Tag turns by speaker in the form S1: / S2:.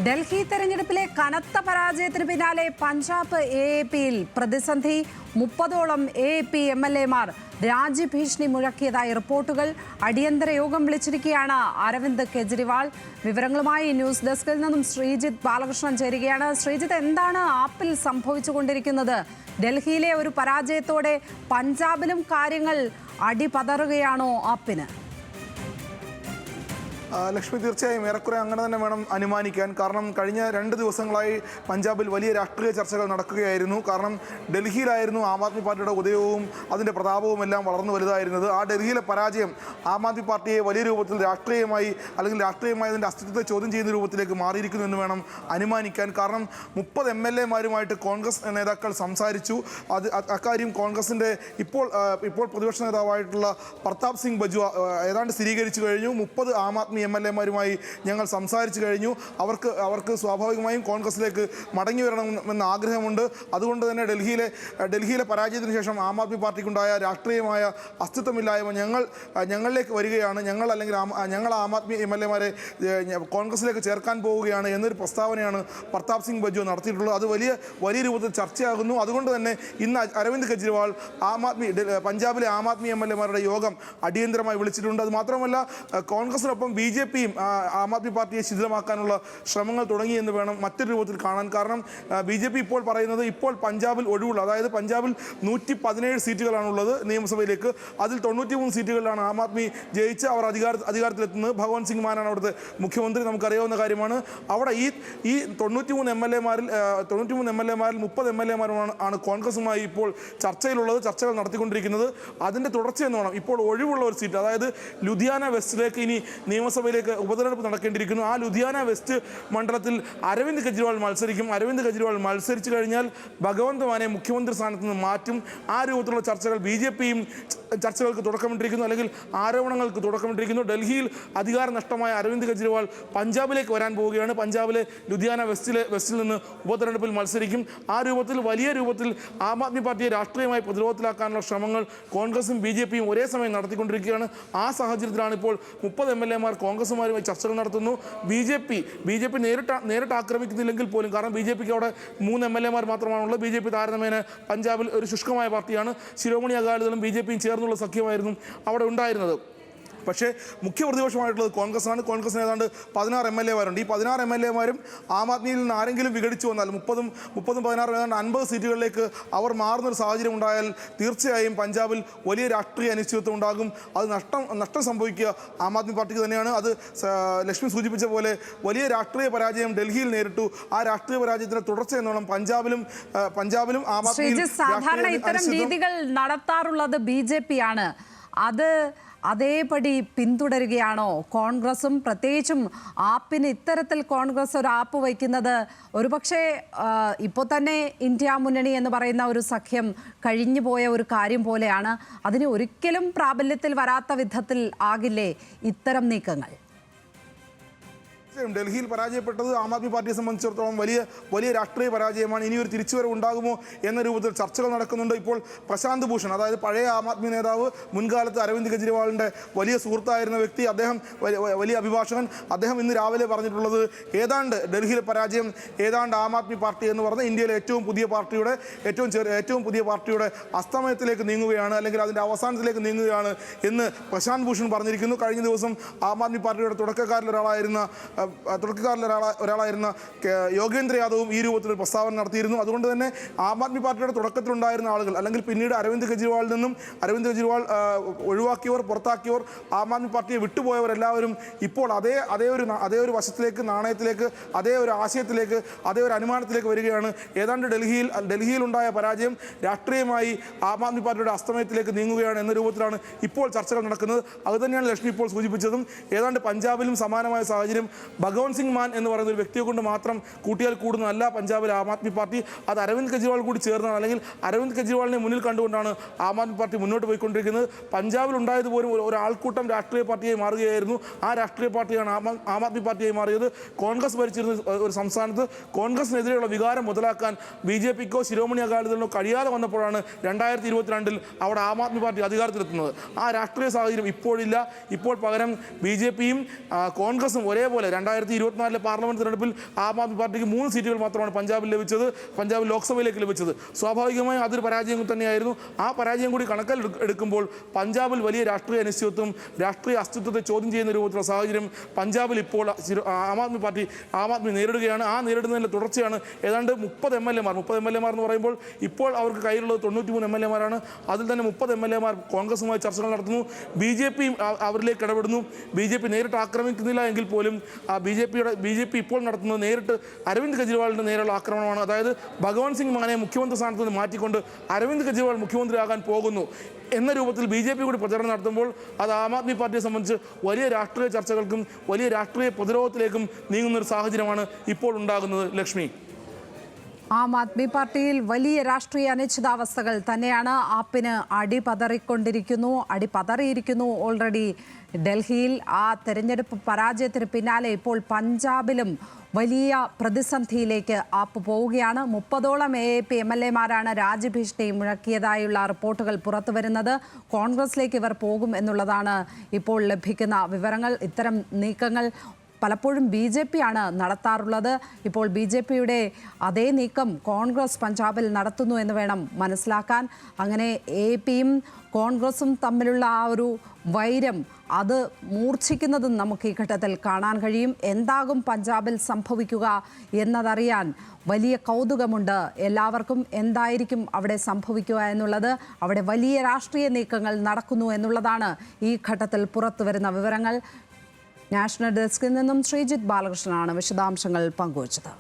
S1: ഡൽഹി തെരഞ്ഞെടുപ്പിലെ കനത്ത പരാജയത്തിന് പിന്നാലെ പഞ്ചാബ് എ.എ.പിയിൽ പ്രതിസന്ധി. 30ഓളം എ.എ.പി എം.എൽ.എമാർ രാജ്യഭീഷണി മുഴക്കിയതായി റിപ്പോർട്ടുകൾ. അടിയന്തര യോഗം വിളിച്ചിരിക്കുകയാണ് അരവിന്ദ് കെജ്രിവാൾ. വിവരങ്ങളുമായി ന്യൂസ് ഡെസ്കിൽ നിന്നും ശ്രീജിത്ത് ബാലകൃഷ്ണൻ ചേരുകയാണ്. ശ്രീജിത്ത്, എന്താണ് ആപ്പിൽ സംഭവിച്ചുകൊണ്ടിരിക്കുന്നത്? ഡൽഹിയിലെ ഒരു പരാജയത്തോടെ പഞ്ചാബിലും കാര്യങ്ങൾ അടിപതറുകയാണോ ആപ്പിന്?
S2: ലക്ഷ്മി, തീർച്ചയായും ഏറെക്കുറെ അങ്ങനെ തന്നെ വേണം അനുമാനിക്കാൻ. കാരണം കഴിഞ്ഞ 2 ദിവസങ്ങളായി പഞ്ചാബിൽ വലിയ രാഷ്ട്രീയ ചർച്ചകൾ നടക്കുകയായിരുന്നു. കാരണം ഡൽഹിയിലായിരുന്നു ആം ആദ്മി പാർട്ടിയുടെ ഉദയവും അതിൻ്റെ പ്രതാപവും എല്ലാം വളർന്നു വലുതായിരുന്നത്. ആ ഡൽഹിയിലെ പരാജയം ആം ആദ്മി പാർട്ടിയെ വലിയ രൂപത്തിൽ രാഷ്ട്രീയമായി അതിൻ്റെ അസ്തിത്വത്തെ ചോദ്യം ചെയ്യുന്ന രൂപത്തിലേക്ക് മാറിയിരിക്കുന്നു എന്ന് വേണം അനുമാനിക്കാൻ. കാരണം 30 എം.എൽ.എമാരുമായിട്ട് കോൺഗ്രസ് നേതാക്കൾ സംസാരിച്ചു. അക്കാര്യം കോൺഗ്രസിൻ്റെ ഇപ്പോൾ പ്രതിപക്ഷ നേതാവായിട്ടുള്ള പ്രതാപ് സിംഗ് ബജ്വ ഏതാണ്ട് സ്ഥിരീകരിച്ചു കഴിഞ്ഞു. 30 ആം ആദ്മി എം.എൽ.എമാരുമായി ഞങ്ങൾ സംസാരിച്ചു കഴിഞ്ഞു. അവർക്ക് സ്വാഭാവികമായും കോൺഗ്രസിലേക്ക് മടങ്ങി വരണമെന്ന ആഗ്രഹമുണ്ട്. അതുകൊണ്ട് തന്നെ ഡൽഹിയിലെ പരാജയത്തിന് ശേഷം ആം ആദ്മി പാർട്ടിക്കുണ്ടായ രാഷ്ട്രീയമായ അസ്തിത്വമില്ലായ്മ ഞങ്ങളിലേക്ക് വരികയാണ്. ഞങ്ങൾ ആം ആദ്മി എം.എൽ.എമാരെ കോൺഗ്രസിലേക്ക് ചേർക്കാൻ പോവുകയാണ് എന്നൊരു പ്രസ്താവനയാണ് പ്രതാപ് സിംഗ് ബജ്വ നടത്തിയിട്ടുള്ളത്. അത് വലിയ രൂപത്തിൽ ചർച്ചയാകുന്നു. അതുകൊണ്ട് തന്നെ ഇന്ന് അരവിന്ദ് കെജ്രിവാൾ പഞ്ചാബിലെ ആം ആദ്മി എം.എൽ.എമാരുടെ യോഗം അടിയന്തരമായി വിളിച്ചിട്ടുണ്ട്. അത് മാത്രമല്ല, കോൺഗ്രസിനൊപ്പം ബി.ജെ.പിയും ആം ആദ്മി പാർട്ടിയെ ശിഥിലമാക്കാനുള്ള ശ്രമങ്ങൾ തുടങ്ങി എന്ന് വേണം മറ്റൊരു രൂപത്തിൽ കാണാൻ. കാരണം ബി.ജെ.പി ഇപ്പോൾ പറയുന്നത് പഞ്ചാബിൽ ഒഴിവുള്ള, അതായത് പഞ്ചാബിൽ 117 സീറ്റുകളാണുള്ളത് നിയമസഭയിലേക്ക്. അതിൽ 93 സീറ്റുകളിലാണ് ആം ആദ്മി ജയിച്ച് അവർ അധികാരത്തിലെത്തുന്നത്. ഭഗവന്ത് സിംഗ് മാനാണ് അവിടുത്തെ മുഖ്യമന്ത്രി, നമുക്കറിയാവുന്ന കാര്യമാണ്. അവിടെ ഈ 93 എം.എൽ.എമാരിൽ 30 എം.എൽ.എമാരാണ് കോൺഗ്രസുമായി ഇപ്പോൾ ചർച്ചകൾ നടത്തിക്കൊണ്ടിരിക്കുന്നത്. അതിൻ്റെ തുടർച്ചയെന്ന് വേണം. ഇപ്പോൾ ഒഴിവുള്ള ഒരു സീറ്റ്, അതായത് ലുധിയാന വെസ്റ്റിലേക്ക് ഇനി നിയമസഭയിലേക്ക് ഉപതെരഞ്ഞെടുപ്പ് നടക്കേണ്ടിയിരിക്കുന്നു. ആ ലുധിയാന വെസ്റ്റ് മണ്ഡലത്തിൽ അരവിന്ദ് കെജ്രിവാൾ മത്സരിക്കും. അരവിന്ദ് കെജ്രിവാൾ മത്സരിച്ചു കഴിഞ്ഞാൽ ഭഗവന്ത് മാനെ മുഖ്യമന്ത്രി സ്ഥാനത്ത് നിന്ന് മാറ്റും. ആ രൂപത്തിലുള്ള ചർച്ചകൾ ബി.ജെ.പിയും ചർച്ചകൾക്ക് തുടക്കമിട്ടിരിക്കുന്നു, അല്ലെങ്കിൽ ആരോപണങ്ങൾക്ക് തുടക്കമിട്ടിരിക്കുന്നു. ഡൽഹിയിൽ അധികാരം നഷ്ടമായ അരവിന്ദ് കെജ്രിവാൾ പഞ്ചാബിലേക്ക് വരാൻ പോവുകയാണ്. പഞ്ചാബിലെ ലുധിയാന വെസ്റ്റിൽ നിന്ന് ഉപതെരഞ്ഞെടുപ്പിൽ മത്സരിക്കും. ആ രൂപത്തിൽ വലിയ രൂപത്തിൽ ആം ആദ്മി പാർട്ടിയെ രാഷ്ട്രീയമായി പ്രതിരോധത്തിലാക്കാനുള്ള ശ്രമങ്ങൾ കോൺഗ്രസും ബി.ജെ.പിയും ഒരേ സമയം നടത്തിക്കൊണ്ടിരിക്കുകയാണ്. ആ സാഹചര്യത്തിലാണ് ഇപ്പോൾ 30 എം.എൽ.എമാർ കോൺഗ്രസുമാരുമായി ചർച്ചകൾ നടത്തുന്നു. ബി.ജെ.പി നേരിട്ട് ആക്രമിക്കുന്നില്ലെങ്കിൽ പോലും, കാരണം ബി.ജെ.പിക്ക് അവിടെ 3 എം.എൽ.എമാർ മാത്രമാണുള്ളത്. ബി.ജെ.പി താരതമ്യേന പഞ്ചാബിൽ ഒരു ശുഷ്കമായ പാർട്ടിയാണ്. ശിരോമണി അകാലിദളും ബി.ജെ.പിയും ചേർന്നുള്ള സഖ്യമായിരുന്നു അവിടെ ഉണ്ടായിരുന്നത്. പക്ഷേ മുഖ്യ പ്രതിപക്ഷമായിട്ടുള്ളത് കോൺഗ്രസ്സാണ്. കോൺഗ്രസിന് ഏതാണ്ട് 16 എം.എൽ.എമാരുണ്ട്. ഈ 16 എം.എൽ.എമാരും ആം ആദ്മിയിൽ നിന്ന് ആരെങ്കിലും വിഘടിച്ചു വന്നാൽ 30 16 ഏതാണ്ട് 50 സീറ്റുകളിലേക്ക് അവർ മാറുന്നൊരു സാഹചര്യം ഉണ്ടായാൽ തീർച്ചയായും പഞ്ചാബിൽ വലിയ രാഷ്ട്രീയ അനിശ്ചിതത്വം ഉണ്ടാകും. അത് നഷ്ടം സംഭവിക്കുക ആം ആദ്മി പാർട്ടിക്ക് തന്നെയാണ്. അത് ലക്ഷ്മി സൂചിപ്പിച്ച പോലെ വലിയ രാഷ്ട്രീയ പരാജയം ഡൽഹിയിൽ നേരിട്ടു. ആ രാഷ്ട്രീയ പരാജയത്തിന്റെ തുടർച്ച എന്നോണം പഞ്ചാബിലും ആം ആദ്മി
S1: സാധാരണ ഇത്തരം രീതികൾ നടത്താറുള്ളത് ബി.ജെ.പി ആണ്. അത് അതേപടി പിന്തുടരുകയാണോ കോൺഗ്രസും? പ്രത്യേകിച്ചും ആപ്പിന് ഇത്തരത്തിൽ കോൺഗ്രസ് ഒരു ആപ്പ് വയ്ക്കുന്നത് ഒരുപക്ഷെ ഇപ്പോൾ തന്നെ ഇന്ത്യ മുന്നണി എന്ന് പറയുന്ന ഒരു സഖ്യം കഴിഞ്ഞു പോയ ഒരു കാര്യം പോലെയാണ്. അതിന് ഒരിക്കലും പ്രാബല്യത്തിൽ വരാത്ത വിധത്തിൽ ആകില്ലേ ഇത്തരം നീക്കങ്ങൾ?
S2: ഡൽഹിയിൽ പരാജയപ്പെട്ടത് ആം ആദ്മി പാർട്ടിയെ സംബന്ധിച്ചിടത്തോളം വലിയ രാഷ്ട്രീയ പരാജയമാണ്. ഇനിയൊരു തിരിച്ചുവരവ് ഉണ്ടാകുമോ എന്ന രൂപത്തിൽ ചർച്ചകൾ നടക്കുന്നുണ്ട്. ഇപ്പോൾ പ്രശാന്ത് ഭൂഷൺ, അതായത് പഴയ ആം ആദ്മി നേതാവ്, മുൻകാലത്ത് അരവിന്ദ് കെജ്രിവാളിൻ്റെ വലിയ സുഹൃത്തായിരുന്ന വ്യക്തി, അദ്ദേഹം വലിയ അഭിഭാഷകൻ, അദ്ദേഹം ഇന്ന് രാവിലെ പറഞ്ഞിട്ടുള്ളത് ഡൽഹിയിലെ പരാജയം ഏതാണ്ട് ആം ആദ്മി പാർട്ടി എന്ന് പറഞ്ഞ ഇന്ത്യയിലെ ഏറ്റവും പുതിയ പാർട്ടിയുടെ അസ്തമയത്തിലേക്ക് നീങ്ങുകയാണ്, അല്ലെങ്കിൽ അതിൻ്റെ അവസാനത്തിലേക്ക് നീങ്ങുകയാണ് എന്ന് പ്രശാന്ത് ഭൂഷൺ പറഞ്ഞിരിക്കുന്നു. കഴിഞ്ഞ ദിവസം ആം ആദ്മി പാർട്ടിയുടെ തുടക്കക്കാരിൽ ഒരാളായിരുന്ന യോഗേന്ദ്ര യാദവും ഈ രൂപത്തിലൊരു പ്രസ്താവന നടത്തിയിരുന്നു. അതുകൊണ്ട് തന്നെ ആം ആദ്മി പാർട്ടിയുടെ തുടക്കത്തിലുണ്ടായിരുന്ന ആളുകൾ, അല്ലെങ്കിൽ പിന്നീട് അരവിന്ദ് കെജ്രിവാൾ ഒഴിവാക്കിയവർ, പുറത്താക്കിയവർ, ആം ആദ്മി പാർട്ടിയെ വിട്ടുപോയവരെല്ലാവരും ഇപ്പോൾ അതേ ഒരു വശത്തിലേക്ക്, നാണയത്തിലേക്ക്, അതേ ഒരു ആശയത്തിലേക്ക്, അതേ ഒരു അനുമാനത്തിലേക്ക് വരികയാണ്. ഏതാണ്ട് ഡൽഹിയിലുണ്ടായ പരാജയം രാഷ്ട്രീയമായി ആം ആദ്മി പാർട്ടിയുടെ അസ്തമയത്തിലേക്ക് നീങ്ങുകയാണ് എന്ന രൂപത്തിലാണ് ഇപ്പോൾ ചർച്ചകൾ നടക്കുന്നത്. അതുതന്നെയാണ് ലക്ഷ്മി ഇപ്പോൾ സൂചിപ്പിച്ചതും. ഏതാണ്ട് പഞ്ചാബിലും സമാനമായ സാഹചര്യം. ഭഗവന്ത് സിംഗ് മാൻ എന്ന് പറയുന്ന ഒരു വ്യക്തിയെ കൊണ്ട് മാത്രം കൂട്ടിയാൽ കൂടുന്നതല്ല പഞ്ചാബിലെ ആം ആദ്മി പാർട്ടി. അത് അരവിന്ദ് കെജ്രിവാൾ കൂടി ചേർന്നാണ്, അല്ലെങ്കിൽ അരവിന്ദ് കെജ്രിവാളിനെ മുന്നിൽ കണ്ടുകൊണ്ടാണ് ആം ആദ്മി പാർട്ടി മുന്നോട്ട് പോയിക്കൊണ്ടിരിക്കുന്നത്. പഞ്ചാബിൽ ഉണ്ടായതുപോലും ഒരു ആൾക്കൂട്ടം രാഷ്ട്രീയ പാർട്ടിയായി മാറുകയായിരുന്നു. ആ രാഷ്ട്രീയ പാർട്ടിയാണ് ആം ആദ്മി പാർട്ടിയായി മാറിയത്. കോൺഗ്രസ് ഭരിച്ചിരുന്ന ഒരു സംസ്ഥാനത്ത് കോൺഗ്രസിനെതിരെയുള്ള വികാരം മുതലാക്കാൻ ബി.ജെ.പിക്കോ ശിരോമണി അകാലിദളിനോ കഴിയാതെ വന്നപ്പോഴാണ് 2022 അവിടെ ആം ആദ്മി പാർട്ടി അധികാരത്തിലെത്തുന്നത്. ആ രാഷ്ട്രീയ സാഹചര്യം ഇപ്പോഴില്ല. ഇപ്പോൾ പകരം ബി.ജെ.പിയും കോൺഗ്രസും ഒരേപോലെ 2024 പാർലമെന്റ് തെരഞ്ഞെടുപ്പിൽ ആം ആദ്മി പാർട്ടിക്ക് 3 സീറ്റുകൾ മാത്രമാണ് പഞ്ചാബിൽ ലഭിച്ചത്, പഞ്ചാബ് ലോക്സഭയിലേക്ക് ലഭിച്ചത്. സ്വാഭാവികമായും അതൊരു പരാജയം തന്നെയായിരുന്നു. ആ പരാജയം കൂടി കണക്കിൽ എടുക്കുമ്പോൾ പഞ്ചാബിൽ വലിയ രാഷ്ട്രീയ അനിശ്ചിതത്വം, രാഷ്ട്രീയ അസ്തിത്വത്തെ ചോദ്യം ചെയ്യുന്ന രൂപത്തിലുള്ള സാഹചര്യം പഞ്ചാബിൽ ഇപ്പോൾ ആം ആദ്മി നേരിടുകയാണ്. ആ നേരിടുന്നതിൻ്റെ തുടർച്ചയാണ് ഏതാണ്ട് 30 എം എൽ എമാർ എന്ന് പറയുമ്പോൾ ഇപ്പോൾ അവർക്ക് കയ്യിലുള്ളത് 93 എം എൽ എമാരാണ്. അതിൽ തന്നെ 30 എം എൽ എമാർ കോൺഗ്രസുമായി ചർച്ചകൾ നടത്തുന്നു. BJP അവരിലേക്ക് ഇടപെടുന്നു. BJP നേരിട്ട് ആക്രമിക്കുന്നില്ല എങ്കിൽ പോലും BJP ഇപ്പോൾ നടത്തുന്നത് നേരിട്ട് അരവിന്ദ് കെജ്രിവാളിൻ്റെ നേരെയുള്ള ആക്രമണമാണ്. അതായത് ഭഗവന്ത് സിംഗ് മാനെ മുഖ്യമന്ത്രി സ്ഥാനത്ത് നിന്ന് മാറ്റിക്കൊണ്ട് അരവിന്ദ് കെജ്രിവാൾ മുഖ്യമന്ത്രിയാകാൻ പോകുന്നു എന്ന രൂപത്തിൽ BJP കൂടി പ്രചരണം നടത്തുമ്പോൾ അത് ആം ആദ്മി പാർട്ടിയെ സംബന്ധിച്ച് വലിയ രാഷ്ട്രീയ ചർച്ചകൾക്കും വലിയ രാഷ്ട്രീയ പ്രതിരോധത്തിലേക്കും നീങ്ങുന്നൊരു സാഹചര്യമാണ് ഇപ്പോൾ ഉണ്ടാകുന്നത്. ലക്ഷ്മി,
S1: ആം ആദ്മി പാർട്ടിയിൽ വലിയ രാഷ്ട്രീയ അനിശ്ചിതാവസ്ഥകൾ തന്നെയാണ്. ആപ്പിന് അടിപതറിയിരിക്കുന്നു ഓൾറെഡി ഡൽഹിയിൽ. ആ തെരഞ്ഞെടുപ്പ് പരാജയത്തിന് പിന്നാലെ ഇപ്പോൾ പഞ്ചാബിലും വലിയ പ്രതിസന്ധിയിലേക്ക് ആപ്പ് പോവുകയാണ്. 30ഓളം AAP MLA-മാരാണ് രാജ്യഭീഷണി മുഴക്കിയതായുള്ള റിപ്പോർട്ടുകൾ പുറത്തു വരുന്നത്. കോൺഗ്രസിലേക്ക് ഇവർ പോകും എന്നുള്ളതാണ് ഇപ്പോൾ ലഭിക്കുന്ന വിവരങ്ങൾ. ഇത്തരം നീക്കങ്ങൾ പലപ്പോഴും BJP ആണ് നടത്താറുള്ളത്. ഇപ്പോൾ BJPയുടെ അതേ നീക്കം കോൺഗ്രസ് പഞ്ചാബിൽ നടത്തുന്നു എന്ന് വേണം മനസ്സിലാക്കാൻ. അങ്ങനെ AAPയും കോൺഗ്രസും തമ്മിലുള്ള ആ ഒരു വൈരം അത് മൂർച്ഛിക്കുന്നതും നമുക്ക് ഈ ഘട്ടത്തിൽ കാണാൻ കഴിയും. എന്താകും പഞ്ചാബിൽ സംഭവിക്കുക എന്നതറിയാൻ വലിയ കൗതുകമുണ്ട് എല്ലാവർക്കും. എന്തായിരിക്കും അവിടെ സംഭവിക്കുക എന്നുള്ളത്, അവിടെ വലിയ രാഷ്ട്രീയ നീക്കങ്ങൾ നടക്കുന്നു എന്നുള്ളതാണ് ഈ ഘട്ടത്തിൽ പുറത്തു വരുന്ന വിവരങ്ങൾ. നാഷണൽ ഡെസ്കിൽ നിന്നും ശ്രീജിത്ത് ബാലകൃഷ്ണനാണ് വിശദാംശങ്ങൾ പങ്കുവച്ചത്.